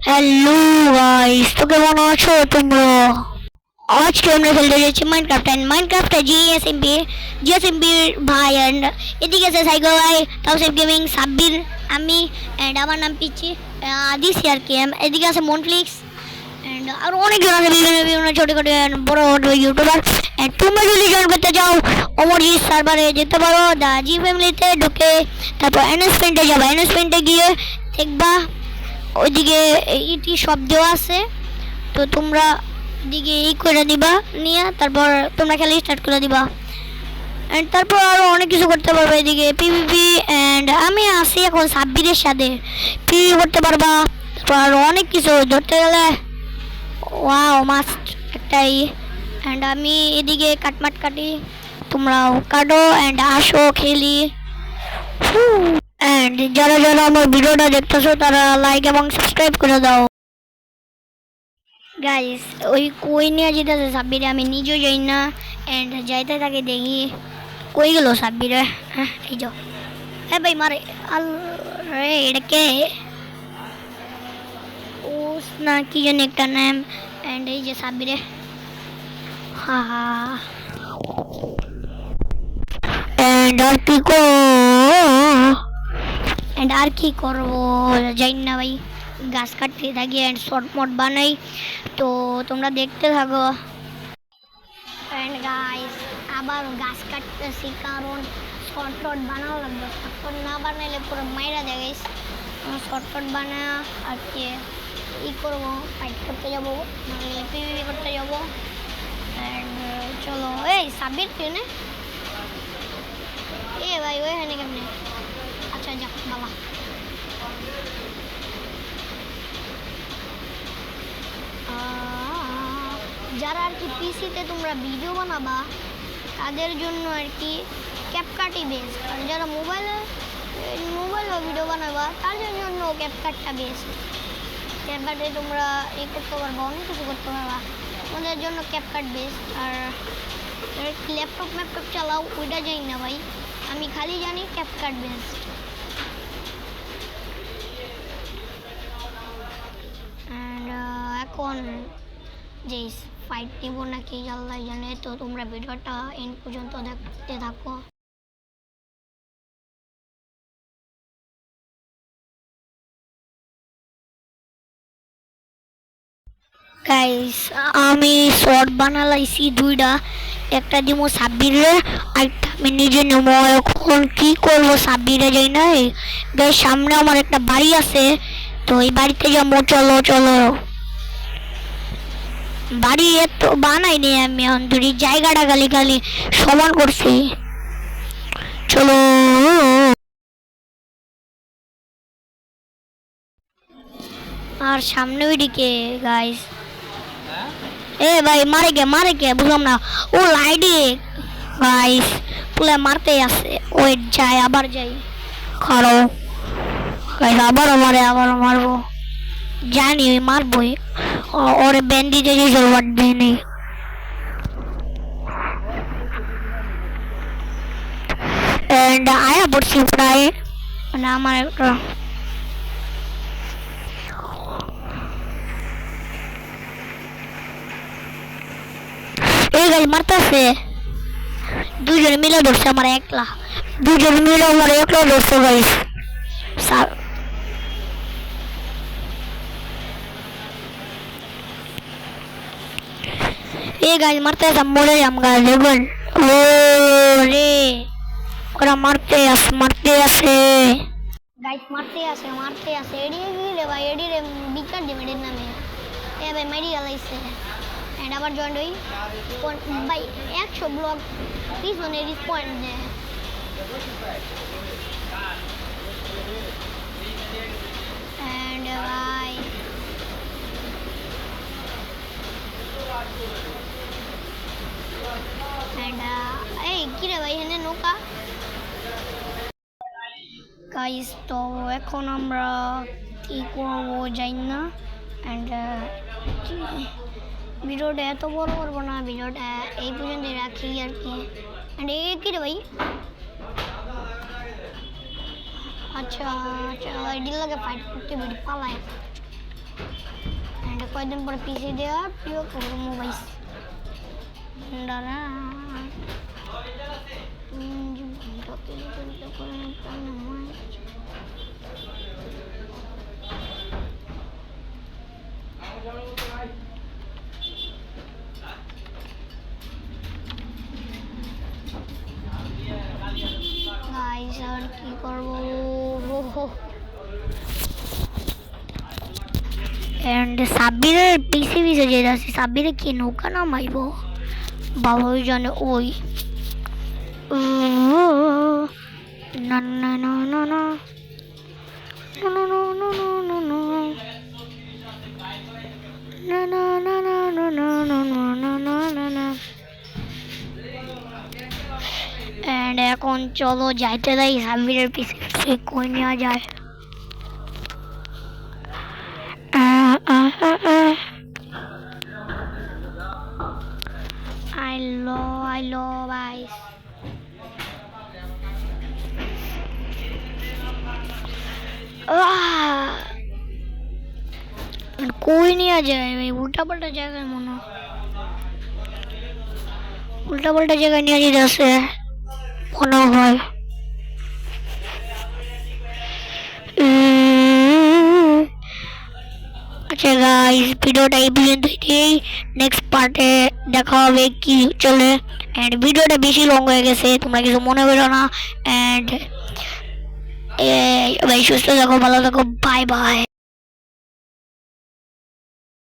Hello guys, তো কেমন আছো তোমরা? আজকে আমরা খেলতে যাচ্ছি মাইনক্রাফট এন্ড মাইনক্রাফটে জিএসএমবি ভাই এন্ড এদিকে আছে সাইকো ভাই, তাওসেফ গেমিং, সাব্বির, আমি এন্ড আমার নাম পিচ্ছি দিস ইয়ার কেম। এদিকে আছে মনফ্লিক্স এন্ড আর অনেকজন আছে, বিভিন্ন বিভিন্ন ছোট ছোট বড় বড় ইউটিউবার। এন্ড তোমরা যদি জয়েন করতে চাও অমরজি সার্ভারে যেতে পারো, দা জি ফ্যামিলিতে ঢুকে তারপর এনএসপেন্টে যাবা। এনএসপেন্টে গিয়ে দেখবা ওইদিকে ইটি সব দেওয়া আছে, তো তোমরা দিকে এই করে দিবা, নিয়ে তারপর তোমরা খেলা স্টার্ট করে দিবা। অ্যান্ড তারপর আরও অনেক কিছু করতে পারবে এদিকে পিভিপি। অ্যান্ড আমি আসি এখন সাব্বিরের সাথে পিভি করতে পারবা। তারপর আরও অনেক কিছু ধরতে গেলে ওয়াও মাস্ট একটাই। অ্যান্ড আমি এদিকে কাটমাট কাটি, তোমরাও কাটো অ্যান্ড আসো খেলি। অ্যান্ড যারা যারা আমার ভিডিওটা দেখতেছো তারা লাইক এবং সাবস্ক্রাইব করে দাও গাইস। ওই কই নিয়ে যেতেছে সাব্বিরে, আমি নিজেও যাই না। অ্যান্ড যাইতে তাকে দেখি কই গেল সাব্বিরে। হ্যাঁ এই যাও, হ্যাঁ ভাই মারে। আরে এটা কে? ওস না কি জানি একটা নাম। অ্যান্ড এই যে সাব্বিরে, হা হা। অ্যান্ড আর কি করবো জানি না ভাই, গাছ কাটতে থাকি অ্যান্ড শর্ট মোট বানাই, তো তোমরা দেখতে থাকো। অ্যান্ড গাইস আবার গাছ কাটতেছি কারণ শর্ট টট বানানো লাগবে, শর্ট না বানাইলে পুরো মাইরা যায় গাইস। শর্ট বানা আর কি করবো, ফাইট করতে যাবো, মানে পিভিপি করতে যাবো। অ্যান্ড চলো এই সাব্বির ট্রেনে এ ভাই ওইখানে কেমনে? আচ্ছা যাক বাবা। যারা আর কি পিসিতে তোমরা ভিডিও বানাবা তাদের জন্য আর কি ক্যাপকাটই বেস্ট, আর যারা মোবাইলে ভিডিও বানাবা তাদের জন্য ক্যাপকাটটা বেস্ট। ক্যাপকাটে তোমরা এই করতে পারবা, অনেক কিছু করতে পারবা, আমাদের জন্য ক্যাপকাট বেস্ট। আর ল্যাপটপ চালাও ওইটা জানি না ভাই, আমি খালি জানি ক্যাপকাট বেস্ট। এখন যে ফাইট নেব নাকি আল্লাহ জানে, তো তোমরা ভিডিওটা এন্ড পর্যন্ত দেখতে থাকো। গাইস আমি শর্ট বানালাইছি দুইটা, একটা দিব সাব্বিরে আরেকটা আমি নিজে নেব। এখন কি করবো সাব্বিরে যাই না। গাইস সামনে আমার একটা বাড়ি আছে, তো এই বাড়িতে যাবো। চলো চলো, বাড়ি এত বানাইনি আমি, অন্তরি জায়গাটা খালি খালি সমান করছি। চলো আর সামনে ওইদিকে গাইস, এ ভাই মারে কে বুঝলাম না। ও লাইডি গাইস পুলে মারতে আছে, ওই যাই আবার যাই, খারো গাইস আবারও মারবো, জানি ওই মারবোই। ওরে ব্যান্ডিজে যে জলবাট দেয়নি। এন্ড আয়া পড়ছি প্রায়, মানে আমার একটা এই গাইস মারতেছে, দুজনে মিলে ধরছে আমার একলা, ধরছে গাইস। এই গাইস মারতেছে, মরে যাম গাইস দেখবেন। ও রে ওরা মারতে আছে গাইস, মারতে আছে এড়িয়ে গেলে ভাই, এড়িয়ে বিকার দিবে এর নামে। এ ভাই মেরি গেলাইছে। এন্ড আবার জয়েন হই ভাই, 100 ব্লক পিছনে রিসপন্ড দেয়। এন্ড ভাই এন্ড এই কি রে ভাই এখানে নৌকা গাইস। তো এখন আমরা কি করবো জানি না। অ্যান্ড ভিডিওটা এত বড় করবো না, ভিডিওটা এই পর্যন্ত রাখি আর কি। অ্যান্ড এই কি রে ভাই, আচ্ছা আচ্ছা এডির লগে ফাইট করতে বেরি পালায়। কয়েকদিন পরে পিসি দেওয়া প্রিয় মোবাইল দাদা গাইস আর কি করবো এন্ড সাব্বিরের পিসি পিসে যে যাচ্ছে সাব্বিরে কি নৌকা নামাইব বাবা ওই জানে ওই না না না না না no no no no no no no no no no no no no no no no no and এখন চলো যাইতে যাই সাব্বিরের পিছে কই নেওয়া যায় I love guys कोई नहीं आ जाए भाई उल्टा पल्टा जगह मनो उल्टा पल्टा जगह नहीं आ जाए जैसे मनो भाई अच्छा गाइस ভিডিওটা এই পর্যন্তই নেক্সট পার্টে দেখা হবে কি চলে এন্ড ভিডিওটা বেশি লং হয়ে গেছে তোমরা কিছু মনে করো না এন্ড ভাই সুস্থ থাকো ভালো থাকো বাই বাই